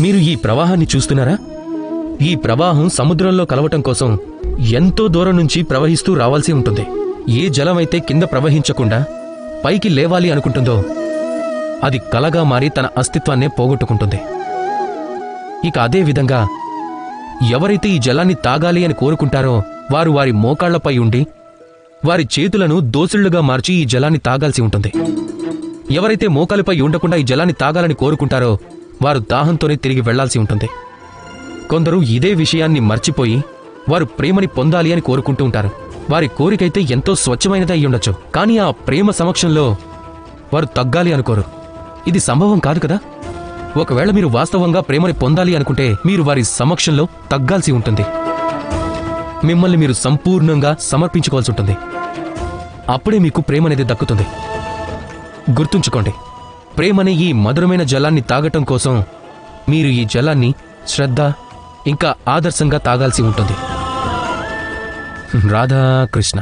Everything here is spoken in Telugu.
మీరు ఈ ప్రవాహాన్ని చూస్తున్నారా? ఈ ప్రవాహం సముద్రంలో కలవటం కోసం ఎంతో దూరం నుంచి ప్రవహిస్తూ రావాల్సి ఉంటుంది. ఏ జలమైతే కింద ప్రవహించకుండా పైకి లేవాలి అనుకుంటుందో అది కలగా మారి తన అస్తిత్వాన్నే పోగొట్టుకుంటుంది. ఇక అదే విధంగా ఎవరైతే ఈ జలాన్ని తాగాలి అని కోరుకుంటారో వారు వారి మోకాళ్లపై ఉండి వారి చేతులను దోసిళ్లుగా మార్చి ఈ జలాన్ని తాగాల్సి ఉంటుంది. ఎవరైతే మోకాలిపై ఉండకుండా ఈ జలాన్ని తాగాలని కోరుకుంటారో వారు దాహంతోనే తిరిగి వెళ్లాల్సి ఉంటుంది. కొందరు ఇదే విషయాన్ని మర్చిపోయి వారు ప్రేమని పొందాలి అని కోరుకుంటూ ఉంటారు. వారి కోరికైతే ఎంతో స్వచ్ఛమైనది అయ్యుండొచ్చు, కానీ ఆ ప్రేమ సమక్షంలో వారు తగ్గాలి అనుకోరు. ఇది సంభవం కాదు కదా. ఒకవేళ మీరు వాస్తవంగా ప్రేమని పొందాలి అనుకుంటే మీరు వారి సమక్షంలో తగ్గాల్సి ఉంటుంది. మిమ్మల్ని మీరు సంపూర్ణంగా సమర్పించుకోవాల్సి ఉంటుంది. అప్పుడే మీకు ప్రేమనేది దక్కుతుంది. గుర్తుంచుకోండి, ప్రేమనే ఈ మధురమైన జలాన్ని తాగటం కోసం మీరు ఈ జలాన్ని శ్రద్ధ ఇంకా ఆదర్శంగా తాగాల్సి ఉంటుంది. రాధాకృష్ణ.